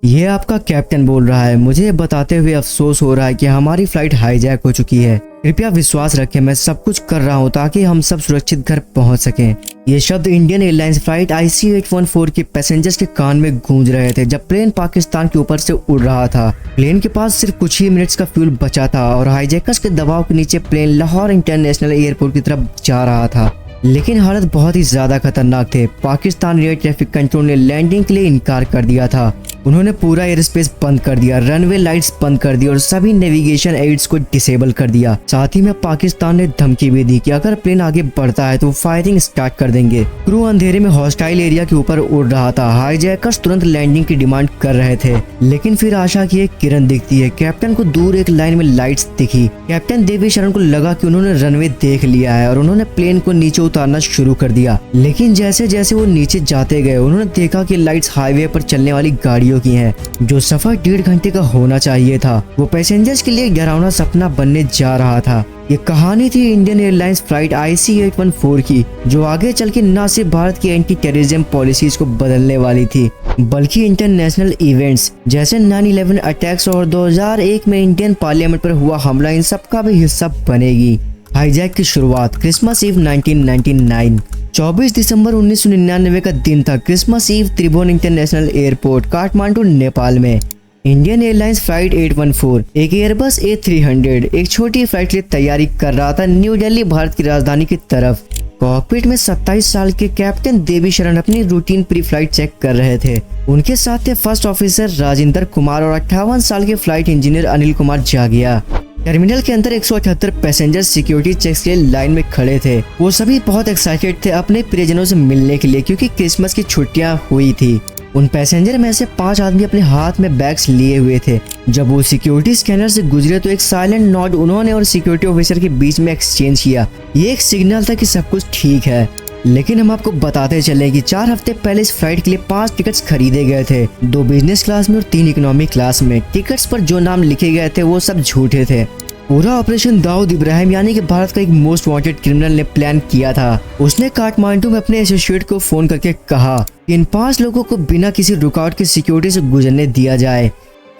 ये आपका कैप्टन बोल रहा है। मुझे ये बताते हुए अफसोस हो रहा है कि हमारी फ्लाइट हाईजैक हो चुकी है। कृपया विश्वास रखें, मैं सब कुछ कर रहा हूँ ताकि हम सब सुरक्षित घर पहुँच सकें। ये शब्द इंडियन एयरलाइंस फ्लाइट IC814 के पैसेंजर्स के कान में गूंज रहे थे जब प्लेन पाकिस्तान के ऊपर से उड़ रहा था। प्लेन के पास सिर्फ कुछ ही मिनट्स का फ्यूल बचा था और हाईजैकर्स के दबाव के नीचे प्लेन लाहौर इंटरनेशनल एयरपोर्ट की तरफ जा रहा था। लेकिन हालत बहुत ही ज्यादा खतरनाक थे। पाकिस्तान एयर ट्रैफिक कंट्रोल ने लैंडिंग के लिए इनकार कर दिया था। उन्होंने पूरा एयर स्पेस बंद कर दिया, रनवे लाइट्स बंद कर दी और सभी नेविगेशन एड्स को डिसेबल कर दिया। साथ ही में पाकिस्तान ने धमकी भी दी कि अगर प्लेन आगे बढ़ता है तो फायरिंग स्टार्ट कर देंगे। क्रू अंधेरे में हॉस्टाइल एरिया के ऊपर उड़ रहा था। हाईजैकर्स तुरंत लैंडिंग की डिमांड कर रहे थे, लेकिन फिर आशा की एक किरण दिखती है। कैप्टन को दूर एक लाइन में लाइट्स दिखी। कैप्टन देवी शरण को लगा कि उन्होंने रनवे देख लिया है और उन्होंने प्लेन को नीचे उतारना शुरू कर दिया। लेकिन जैसे जैसे वो नीचे जाते गए उन्होंने देखा कि लाइट्स हाईवे पर चलने वाली गाड़ियों की हैं। जो सफर 1.5 घंटे का होना चाहिए था वो पैसेंजर्स के लिए डरावना सपना बनने जा रहा था। ये कहानी थी इंडियन एयरलाइंस फ्लाइट IC814 की, जो आगे चल के न सिर्फ भारत की एंटी टेररिज्म पॉलिसीज को बदलने वाली थी बल्कि इंटरनेशनल इवेंट्स जैसे 9/11 अटैक्स और 2001 में इंडियन पार्लियामेंट पर हुआ हमला इन सब का भी हिस्सा बनेगी। हाईजैक की शुरुआत क्रिसमस ईव 1999 24 दिसंबर 1999 का दिन था। क्रिसमस ईव त्रिभुवन इंटरनेशनल एयरपोर्ट काठमांडू नेपाल में इंडियन एयरलाइंस फ्लाइट 814 एक एयरबस A300 एक छोटी फ्लाइट के लिए तैयारी कर रहा था न्यू दिल्ली भारत की राजधानी की तरफ। कॉकपिट में 27 साल के कैप्टन देवी शरण अपनी रूटीन प्री फ्लाइट चेक कर रहे थे। उनके साथ थे फर्स्ट ऑफिसर राजेंद्र कुमार और 58 साल के flight engineer Anil Kumar Jagiya. Terminal के अंदर 178 पैसेंजर सिक्योरिटी चेक्स के लिए लाइन में खड़े थे। वो सभी बहुत एक्साइटेड थे अपने प्रियजनों से मिलने के लिए क्योंकि क्रिसमस की छुट्टियां हुई थी। उन पैसेंजर में से 5 आदमी अपने हाथ में बैग्स लिए हुए थे। जब वो सिक्योरिटी स्कैनर से गुजरे तो एक साइलेंट नॉड उन्होंने और सिक्योरिटी ऑफिसर के बीच में एक्सचेंज किया। ये एक सिग्नल था कि सब कुछ ठीक है। लेकिन हम आपको बताते चले कि 4 हफ्ते पहले इस फ्लाइट के लिए 5 टिकट्स खरीदे गए थे, 2 बिजनेस क्लास में और 3 इकोनॉमी क्लास में। टिकट्स पर जो नाम लिखे गए थे वो सब झूठे थे। पूरा ऑपरेशन दाऊद इब्राहिम यानी कि भारत का एक मोस्ट वांटेड क्रिमिनल ने प्लान किया था। उसने काठमांडू में अपने एसोसिएट को फोन करके कहा कि इन 5 लोगों को बिना किसी रुकावट के सिक्योरिटी से गुजरने दिया जाए।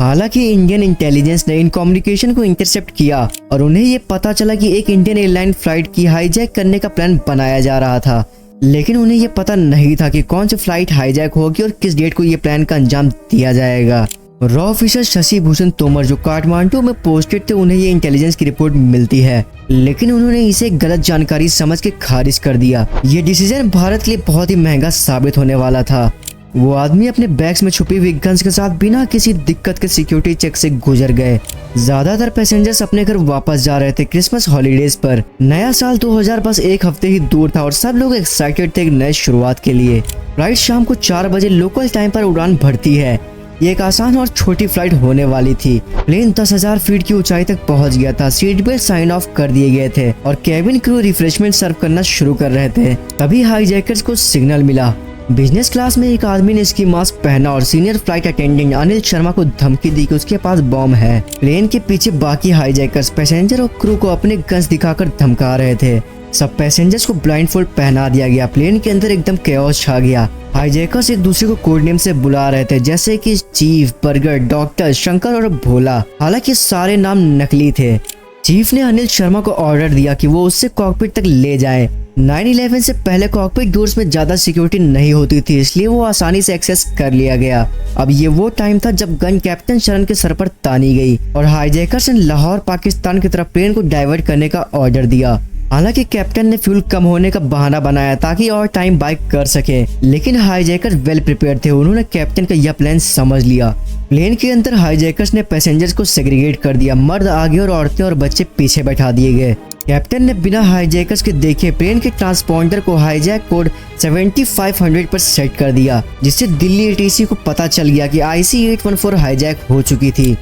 हालांकि इंडियन इंटेलिजेंस ने इन कम्युनिकेशन को इंटरसेप्ट किया और उन्हें ये पता चला कि एक इंडियन एयरलाइन फ्लाइट की हाईजैक करने का प्लान बनाया जा रहा था। लेकिन उन्हें ये पता नहीं था कि कौन सी फ्लाइट हाईजैक होगी और किस डेट को ये प्लान का अंजाम दिया जाएगा। रॉ ऑफिसर शशि भूषण तोमर जो काठमांडू में पोस्टेड थे, उन्हें ये इंटेलिजेंस की रिपोर्ट मिलती है, लेकिन उन्होंने इसे गलत जानकारी समझ के खारिज कर दिया। ये डिसीजन भारत के लिए बहुत ही महंगा साबित होने वाला था। वो आदमी अपने बैग्स में छुपी हुई गन्स के साथ बिना किसी दिक्कत के सिक्योरिटी चेक से गुजर गए। ज्यादातर पैसेंजर्स अपने घर वापस जा रहे थे क्रिसमस हॉलीडेज पर। नया साल 2000 बस एक हफ्ते ही दूर था और सब लोग एक्साइटेड थे एक नए शुरुआत के लिए। फ्लाइट शाम को 4 बजे लोकल टाइम पर उड़ान भरती है। ये एक आसान और छोटी फ्लाइट होने वाली थी। प्लेन 10,000 फीट की ऊंचाई तक पहुंच गया था। सीट बेल्ट साइन ऑफ कर दिए गए थे और केबिन क्रू रिफ्रेशमेंट सर्व करना शुरू कर रहे थे। तभी हाईजैकर्स को सिग्नल मिला। बिजनेस क्लास में एक आदमी ने इसकी मास्क पहना और senior flight attendant Anil Sharma को धमकी दी कि उसके पास बॉम्ब है। प्लेन के पीछे बाकी हाईजैकर्स पैसेंजर और क्रू को अपने गन्स दिखाकर धमका रहे थे। सब पैसेंजर्स को ब्लाइंडफोल्ड पहना दिया गया। प्लेन के अंदर एकदम कैओस छा गया। हाईजैकर्स एक दूसरे को कोड नेम से बुला रहे थे जैसे कि चीफ, बर्गर, डॉक्टर, शंकर और भोला। हालांकि सारे नाम नकली थे। चीफ ने अनिल शर्मा को ऑर्डर दिया कि वो उससे कॉकपिट तक ले जाए। 9/11 से पहले कॉकपिट डोर्स में ज्यादा सिक्योरिटी नहीं होती थी, इसलिए वो आसानी से एक्सेस कर लिया गया। अब ये वो टाइम था जब गन कैप्टन शरण के सर पर तानी गई और हाईजैकर्स ने लाहौर पाकिस्तान की तरफ प्लेन को डाइवर्ट करने का ऑर्डर दिया। हालांकि कैप्टन ने फ्यूल कम होने का बहाना बनाया ताकि और टाइम बाय कर सके, लेकिन हाईजैकर्स वेल प्रिपेयर्ड थे। उन्होंने कैप्टन का यह प्लान समझ लिया। प्लेन के अंदर हाईजैकर्स ने पैसेंजर्स को सेग्रीगेट कर दिया। मर्द आगे और औरतें और बच्चे पीछे बैठा दिए गए। कैप्टन ने बिना हाईजैकर्स के देखे प्लेन के ट्रांसपॉन्डर को हाईजैक कोड 7500 पर सेट कर दिया, जिससे दिल्ली ATC को पता चल गया कि IC814 हाईजैक हो चुकी थी।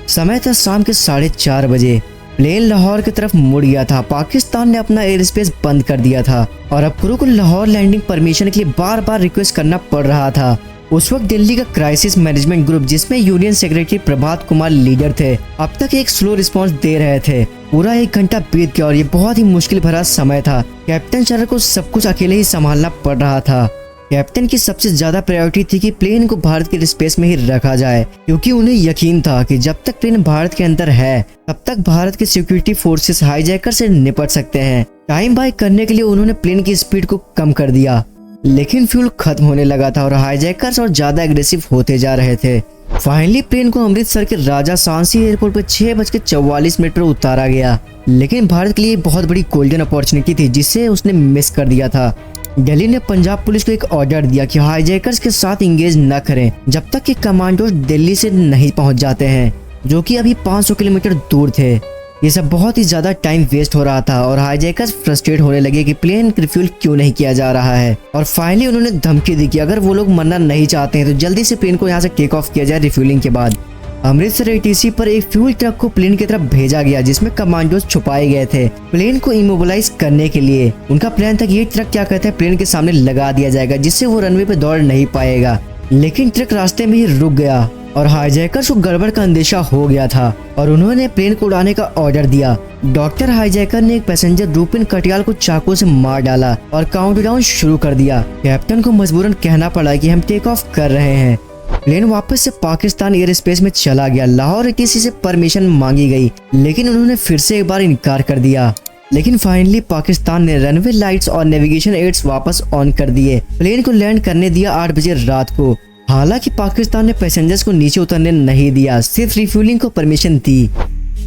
समय था शाम के 4:30 बजे। प्लेन लाहौर की तरफ मुड़ गया था। पाकिस्तान ने अपना एयर स्पेस बंद कर दिया था और अब क्रू को लाहौर लैंडिंग परमिशन के लिए बार बार रिक्वेस्ट करना पड़ रहा था। उस वक्त दिल्ली का क्राइसिस मैनेजमेंट ग्रुप, जिसमें union secretary Prabhat Kumar leader थे, अब तक एक स्लो रिस्पांस दे रहे थे। पूरा 1 घंटा बीत गया और ये बहुत ही मुश्किल भरा समय था। कैप्टन शरण को सब कुछ अकेले ही संभालना पड़ रहा था। कैप्टन की सबसे ज्यादा प्रायोरिटी थी कि प्लेन को भारत के स्पेस में ही रखा जाए, क्योंकि उन्हें यकीन था कि जब तक प्लेन भारत के अंदर है तब तक भारत के सिक्योरिटी फोर्सेस हाईजैकर से निपट सकते हैं। टाइम बाय करने के लिए उन्होंने प्लेन की स्पीड को कम कर दिया, लेकिन फ्यूल खत्म होने लगा था और हाईजैकर्स और ज्यादा एग्रेसिव होते जा रहे थे। फाइनली प्लेन को अमृतसर के राजा सांसी एयरपोर्ट पर 6:44 पर उतारा गया, लेकिन भारत के लिए बहुत बड़ी गोल्डन अपॉर्चुनिटी थी जिसे उसने मिस कर दिया था। दिल्ली ने पंजाब पुलिस को एक ऑर्डर दिया कि हाईजैकर्स के साथ इंगेज न करें जब तक कि कमांडोज दिल्ली से नहीं पहुंच जाते हैं, जो कि अभी 500 किलोमीटर दूर थे। ये सब बहुत ही ज्यादा टाइम वेस्ट हो रहा था और हाईजैकर्स फ्रस्ट्रेट होने लगे कि प्लेन रिफ्यूल क्यों नहीं किया जा रहा है। और फाइनली उन्होंने धमकी दी कि अगर वो लोग मरना नहीं चाहते हैं तो जल्दी से प्लेन को यहाँ से टेक ऑफ किया जाए रिफ्यूलिंग के बाद। अमृतसर एटीसी पर एक फ्यूल ट्रक को प्लेन की तरफ भेजा गया जिसमें कमांडोज छुपाए गए थे प्लेन को इमोबिलाइज करने के लिए। उनका प्लान था कि ये ट्रक क्या कहते हैं प्लेन के सामने लगा दिया जाएगा जिससे वो रनवे पे दौड़ नहीं पाएगा, लेकिन ट्रक रास्ते में ही रुक गया और हाईजैकर्स को गड़बड़ का अंदेशा हो गया था और उन्होंने प्लेन को उड़ाने का ऑर्डर दिया। डॉक्टर हाईजैकर ने एक पैसेंजर रूपिन कटियाल को चाकू से मार डाला और काउंटडाउन शुरू कर दिया। कैप्टन को मजबूरन कहना पड़ा कि हम टेक ऑफ कर रहे हैं। प्लेन वापस से पाकिस्तान एयर स्पेस में चला गया। लाहौर एटीसी से परमिशन मांगी गई, लेकिन उन्होंने फिर से एक बार इनकार कर दिया। लेकिन फाइनली पाकिस्तान ने रनवे लाइट्स और नेविगेशन एड्स वापस ऑन कर दिए। प्लेन को लैंड करने दिया 8 बजे रात को। हालांकि पाकिस्तान ने पैसेंजर्स को नीचे उतरने नहीं दिया, सिर्फ रिफ्यूलिंग को परमिशन दी।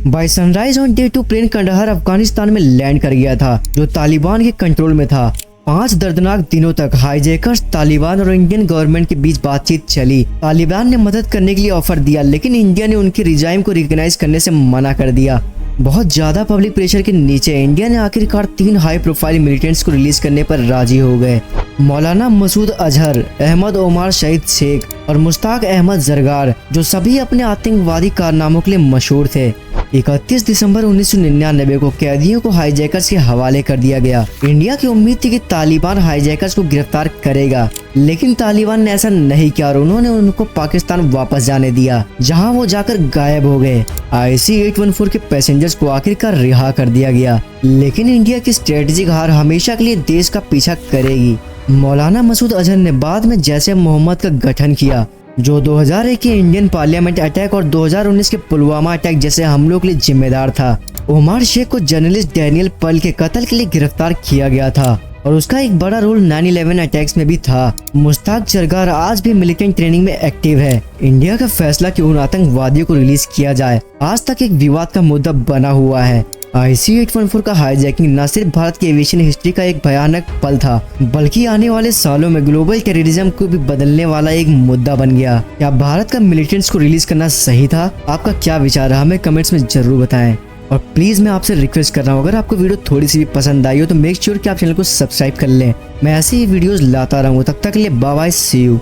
By sunrise on day 2 plane Kandahar Afghanistan में लैंड कर गया था, जो तालिबान के कंट्रोल में था। 5 दर्दनाक दिनों तक हाईजैकर्स, तालिबान और इंडियन गवर्नमेंट के बीच बातचीत चली। तालिबान ने मदद करने के लिए ऑफर दिया, लेकिन इंडिया ने उनके रिजाइम को रिकॉग्नाइज करने से मना कर दिया। बहुत ज्यादा पब्लिक प्रेशर के नीचे इंडिया ने आखिरकार 3 हाई प्रोफाइल मिलिटेंट्स को रिलीज करने पर राजी हो गए। मौलाना मसूद अजहर, अहमद ओमार शहीद शेख और मुश्ताक अहमद जरगार, जो सभी अपने आतंकवादी कारनामों के लिए मशहूर थे। 31 दिसंबर 1999 को कैदियों को हाईजैकर्स के हवाले कर दिया गया। इंडिया की उम्मीद थी कि तालिबान हाईजैकर्स को गिरफ्तार करेगा, लेकिन तालिबान ने ऐसा नहीं किया और उन्होंने उनको पाकिस्तान वापस जाने दिया, जहां वो जाकर गायब हो गए। IC-814 के पैसेंजर्स को आखिरकार रिहा कर दिया गया, लेकिन इंडिया की स्ट्रेटेजिक हार हमेशा के लिए देश का पीछा करेगी। मौलाना मसूद अजहर ने बाद में जैसे मोहम्मद का गठन किया, जो 2001 के इंडियन पार्लियामेंट अटैक और 2019 के पुलवामा अटैक जैसे हमलों के लिए जिम्मेदार था। ओमार शेख को जर्नलिस्ट डैनियल पर्ल के कत्ल के लिए गिरफ्तार किया गया था और उसका एक बड़ा रोल 9/11 अटैक्स में भी था। मुश्ताक जरगार आज भी मिलिटेंट ट्रेनिंग में एक्टिव है। इंडिया का फैसला कि उन आतंकवादियों को रिलीज किया जाए आज तक एक विवाद का मुद्दा बना हुआ है। IC-814 का हाईजैकिंग न सिर्फ भारत की एविएशन हिस्ट्री का एक भयानक पल था, बल्कि आने वाले सालों में ग्लोबल टेररिज्म को भी बदलने वाला एक मुद्दा बन गया। क्या भारत का मिलिटेंट्स को रिलीज करना सही था? आपका क्या विचार है? हमें कमेंट्स में जरूर बताएं। और प्लीज मैं आपसे रिक्वेस्ट कर रहा हूँ, अगर आपको वीडियो थोड़ी सी भी पसंद आई हो तो मेक श्योर कि आप चैनल को सब्सक्राइब कर लें। मैं ऐसे ही वीडियोस लाता रहूँ। तब तक के लिए बाय बाय, सी यू।